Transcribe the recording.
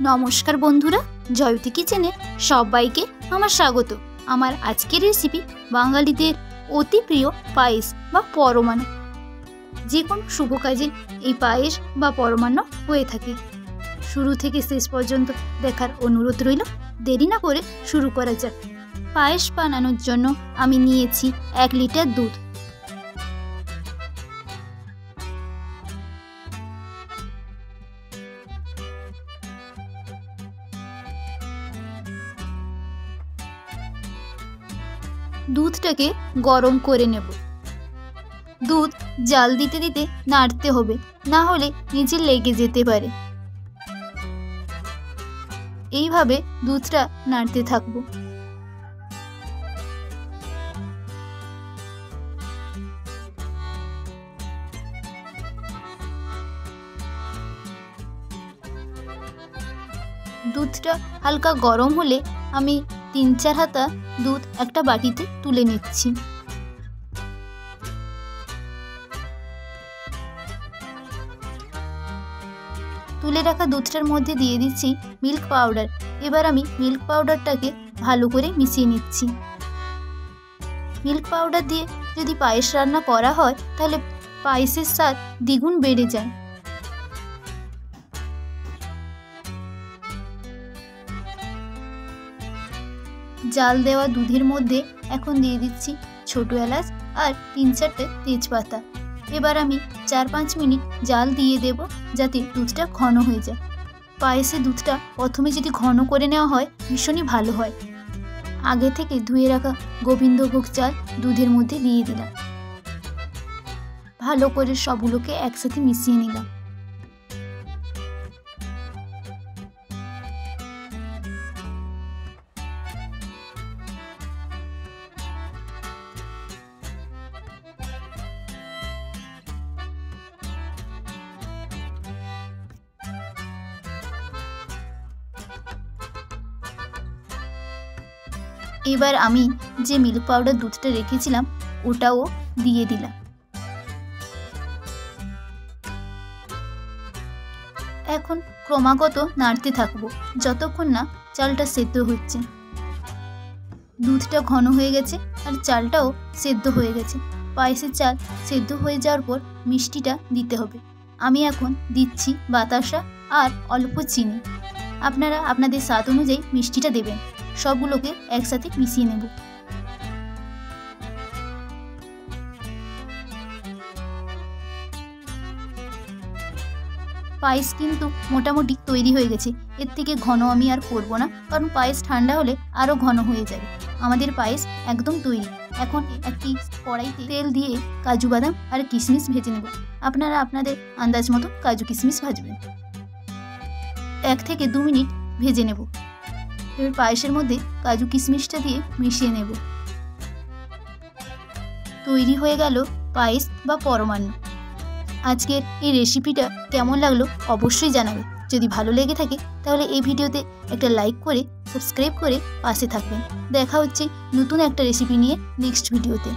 নমস্কার বন্ধুরা, জয়তী কিচেনে সবাইকে আমার স্বাগত। আমার আজকের রেসিপি বাঙালিদের অতি প্রিয় পায়েস বা পরমান্ন। যে কোনো শুভ কাজে এই পায়েস বা পরমান্ন হয়ে থাকে। শুরু থেকে শেষ পর্যন্ত দেখার অনুরোধ রইল। দেরি না করে শুরু করা যাক। পায়েস বানানোর জন্য আমি নিয়েছি 1 লিটার দুধ। দুধটাকে গরম করে নেব। দুধ জাল দিতে দিতে নাড়তে হবে, না হলে নিচে লেগে যেতে পারে। এইভাবে দুধটা নাড়তে থাকব। দুধটা হালকা গরম হলে আমি 3-4 হাতা দুধ একটা বাটিতে তুলে নিচ্ছি। তুলে রাখা দুধটার মধ্যে দিয়ে দিচ্ছি মিল্ক পাউডার। এবার আমি মিল্ক পাউডারটাকে ভালো করে মিশিয়ে নিচ্ছি। মিল্ক পাউডার দিয়ে যদি পায়েস রান্না করা হয় তাহলে পায়েসের স্বাদ দ্বিগুণ বেড়ে যায়। জাল দেওয়া দুধের মধ্যে এখন দিয়ে দিচ্ছি ছোট এলাচ আর 3-4টে তেজপাতা। এবার আমি 4-5 মিনিট জাল দিয়ে দেব, যাতে দুধটা ঘন হয়ে যায়। পায়েসে দুধটা প্রথমে যদি ঘন করে নেওয়া হয় ভীষণই ভালো হয়। আগে থেকে ধুয়ে রাখা গোবিন্দভোগ চাল দুধের মধ্যে দিয়ে দিলাম। ভালো করে সবগুলোকে একসাথে মিশিয়ে নিলাম। এবার আমি যে মিল্ক পাউডার দুধটা রেখেছিলাম ওটাও দিয়ে দিলাম। এখন ক্রমাগত নাড়তে থাকবো যতক্ষণ না চালটা সেদ্ধ হচ্ছে। দুধটা ঘন হয়ে গেছে আর চালটাও সেদ্ধ হয়ে গেছে। পায়েসের চাল সেদ্ধ হয়ে যাওয়ার পর মিষ্টিটা দিতে হবে। আমি এখন দিচ্ছি বাতাসা আর অল্প চিনি। আপনারা আপনাদের স্বাদ অনুযায়ী মিষ্টিটা দেবেন। সবগুলোকে একসাথে মিশিয়ে নেব। পায়েস কিন্তু মোটামুটি তৈরি হয়ে গেছে। এর থেকে ঘন আমি আর করব না, কারণ পায়েস ঠান্ডা হলে আরও ঘন হয়ে যাবে। আমাদের পায়েস একদম তৈরি। এখন একটি কড়াইতে তেল দিয়ে কাজু বাদাম আর কিশমিশ ভেজে নেব। আপনারা আপনাদের আন্দাজ মতো কাজু কিশমিশ ভাজবেন। 1 থেকে 2 মিনিট ভেজে নেব। এবার পায়েসের মধ্যে কাজু কিশমিশটা দিয়ে মিশিয়ে নেব। তৈরি হয়ে গেল পায়েস বা পরমান্ন। আজকের এই রেসিপিটা কেমন লাগলো অবশ্যই জানাবে। যদি ভালো লেগে থাকে তাহলে এই ভিডিওতে একটা লাইক করে সাবস্ক্রাইব করে পাশে থাকবেন। দেখা হচ্ছে নতুন একটা রেসিপি নিয়ে নেক্সট ভিডিওতে।